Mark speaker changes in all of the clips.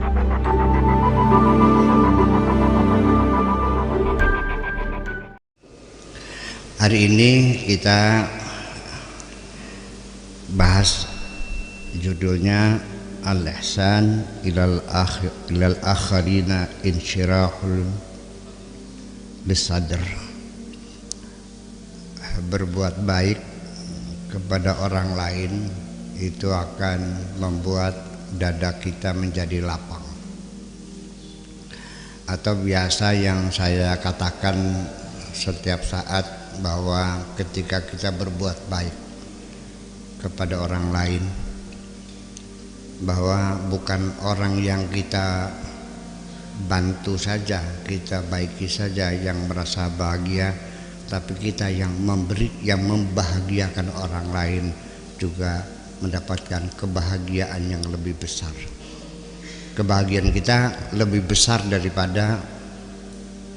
Speaker 1: Hari ini kita bahas judulnya Al-Ihsan ilal akharina insyirahul lisadr. Berbuat baik kepada orang lain itu akan membuat dada kita menjadi lapang. Atau biasa yang saya katakan setiap saat, bahwa ketika kita berbuat baik kepada orang lain, bahwa bukan orang yang kita bantu saja, kita baiki saja yang merasa bahagia, tapi kita yang memberi, yang membahagiakan orang lain juga mendapatkan kebahagiaan yang lebih besar. Kebahagiaan kita lebih besar daripada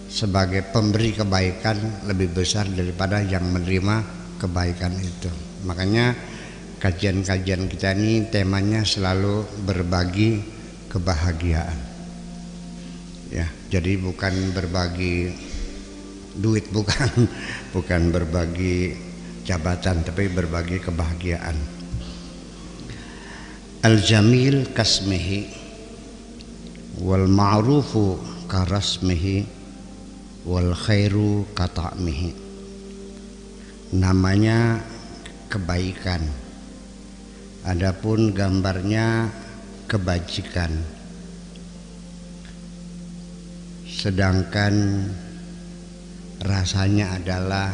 Speaker 1: sebagai pemberi kebaikan, lebih besar daripada yang menerima kebaikan itu. Makanya kajian-kajian kita ini temanya selalu berbagi kebahagiaan. Ya, jadi bukan berbagi duit, bukan berbagi jabatan, tapi berbagi kebahagiaan. Al-jamil kasmihi wal ma'rufu karasmihi wal khairu kata'mihi. Namanya kebaikan, adapun gambarnya kebajikan. Sedangkan rasanya adalah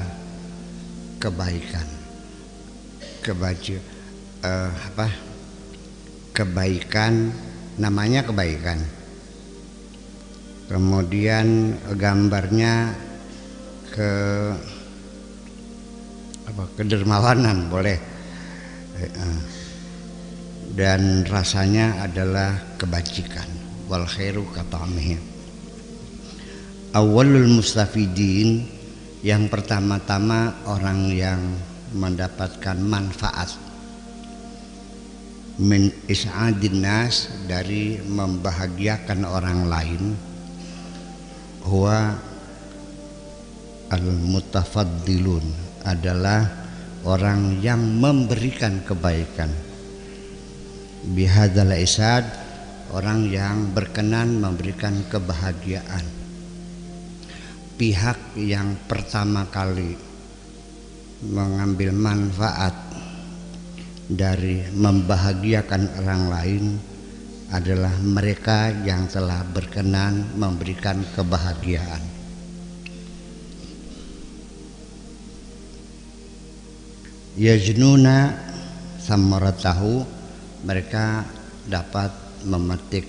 Speaker 1: kebaikan. Kebaikan namanya kebaikan. Kemudian gambarnya kedermawanan boleh, dan rasanya adalah kebajikan. Wal khairu kata'mihi. Awalul mustafidin, yang pertama-tama orang yang mendapatkan manfaat min is'adin nas, dari membahagiakan orang lain, huwa al-mutafaddilun, adalah orang yang memberikan kebaikan. Bihadzal isad, orang yang berkenan memberikan kebahagiaan. Pihak yang pertama kali mengambil manfaat dari membahagiakan orang lain adalah mereka yang telah berkenan memberikan kebahagiaan. Yajnuna samaratahu, mereka dapat memetik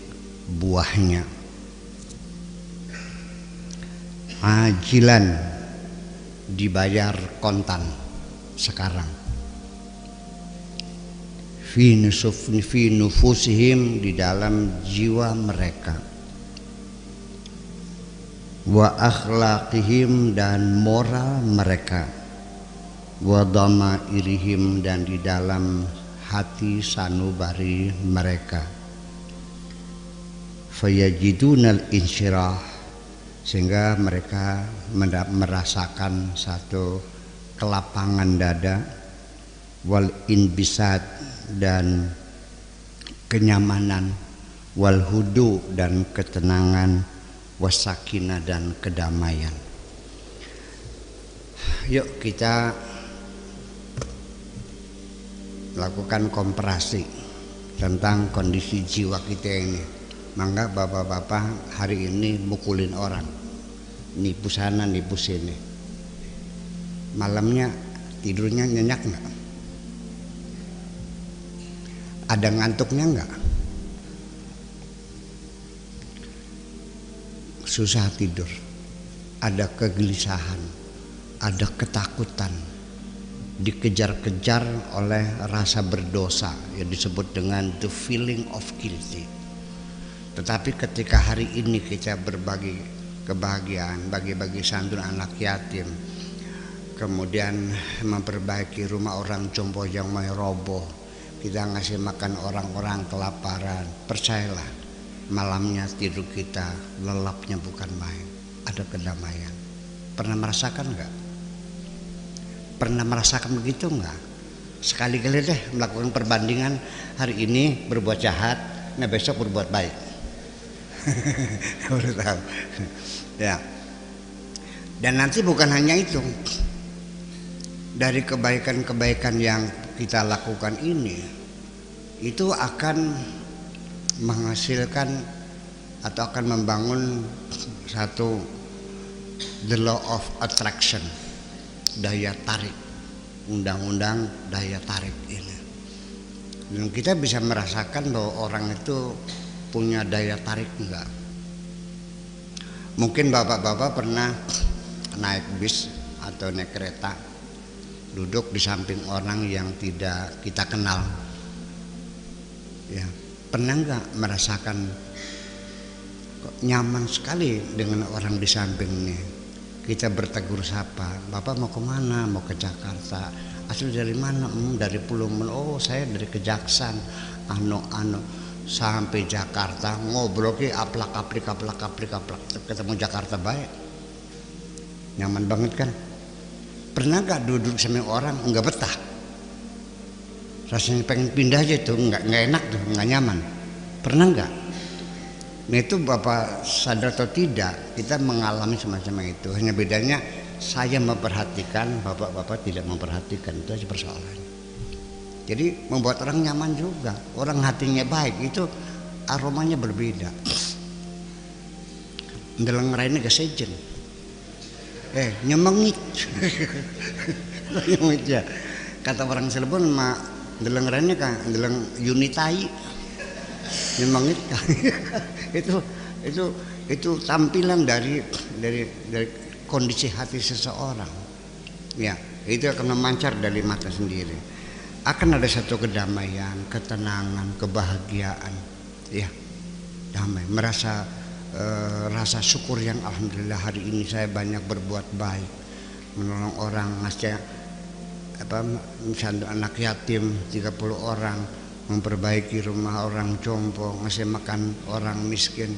Speaker 1: buahnya. Ajilan, dibayar kontan sekarang. Fi nufusihim, di dalam jiwa mereka. Wa akhlaqihim, dan moral mereka. Wa dhamairihim, dan di dalam hati sanubari mereka. Fayajidunal insyirah, sehingga mereka merasakan satu kelapangan dada. Wal inbisat, dan kenyamanan. Wal hudu, dan ketenangan. Wasakina, dan kedamaian. Yuk kita lakukan komparasi tentang kondisi jiwa kita ini. Mangga bapak-bapak hari ini mukulin orang, nipu sana nipu sini, malamnya tidurnya nyenyak nggak? Ada ngantuknya nggak? Susah tidur, ada kegelisahan, ada ketakutan, dikejar-kejar oleh rasa berdosa yang disebut dengan the feeling of guilty. Tetapi ketika hari ini kita berbagi kebahagiaan, bagi-bagi santun anak yatim, kemudian memperbaiki rumah orang jompo yang mau roboh, kita ngasih makan orang-orang kelaparan, percayalah malamnya tidur kita lelapnya bukan main, ada kedamaian. Pernah merasakan nggak? Pernah merasakan begitu nggak? Sekali-kali deh melakukan perbandingan, hari ini berbuat jahat, nah besok berbuat baik. Baru tahu. Ya. Dan nanti bukan hanya itu, dari kebaikan-kebaikan yang kita lakukan ini, itu akan menghasilkan atau akan membangun satu the law of attraction, daya tarik, undang-undang daya tarik ini. Dan kita bisa merasakan bahwa orang itu punya daya tarik enggak. Mungkin bapak-bapak pernah naik bis atau naik kereta, duduk di samping orang yang tidak kita kenal. Ya, pernah enggak merasakan kok nyaman sekali dengan orang di samping ini? Kita bertegur sapa, Bapak mau kemana? Mau ke Jakarta. Asli dari mana? Dari Pulau Men. Oh, saya dari Kejaksan. Sampai Jakarta ngobrol ke aplak ketemu Jakarta baik. Nyaman banget kan? Pernah gak duduk sama orang enggak betah? Rasanya pengen pindah aja tuh, enggak enak tuh, enggak nyaman. Pernah enggak? Nah itu Bapak sadar atau tidak, kita mengalami semacam itu. Hanya bedanya saya memperhatikan, Bapak-bapak tidak memperhatikan, itu aja persoalannya. Jadi membuat orang nyaman juga. Orang hatinya baik itu aromanya berbeda. Ndeleng raine kesejen. Nyemengit. Nyemengit ya. Kata orang Cirebon mah ndeleng raine kan ndeleng unitai. Nyemengit. itu tampilan dari kondisi hati seseorang. Ya, itu akan memancar dari mata sendiri. Akan ada satu kedamaian, ketenangan, kebahagiaan, ya, damai, merasa rasa syukur yang alhamdulillah hari ini saya banyak berbuat baik, menolong orang, ngasih misalnya anak yatim 30 orang, memperbaiki rumah orang jompo, ngasih makan orang miskin,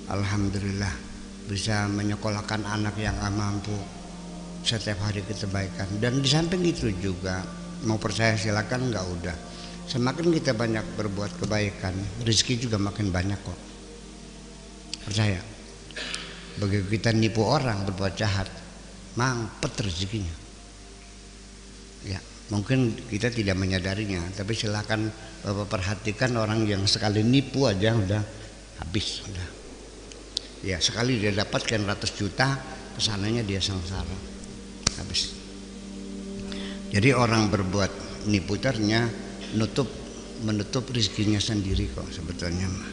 Speaker 1: alhamdulillah bisa menyekolahkan anak yang gak mampu. Setiap hari kebaikan. Dan di samping itu juga, mau percaya silakan, nggak udah. Semakin kita banyak berbuat kebaikan, rezeki juga makin banyak kok. Percaya. Begitu kita nipu orang berbuat jahat, mampet rezekinya. Ya, mungkin kita tidak menyadarinya, tapi silakan Bapak perhatikan orang yang sekali nipu aja udah habis, udah. Ya, sekali dia dapatkan ratus juta, kesananya dia sengsara, habis. Jadi orang berbuat nipu ternyata menutup rezekinya sendiri kok sebetulnya mah.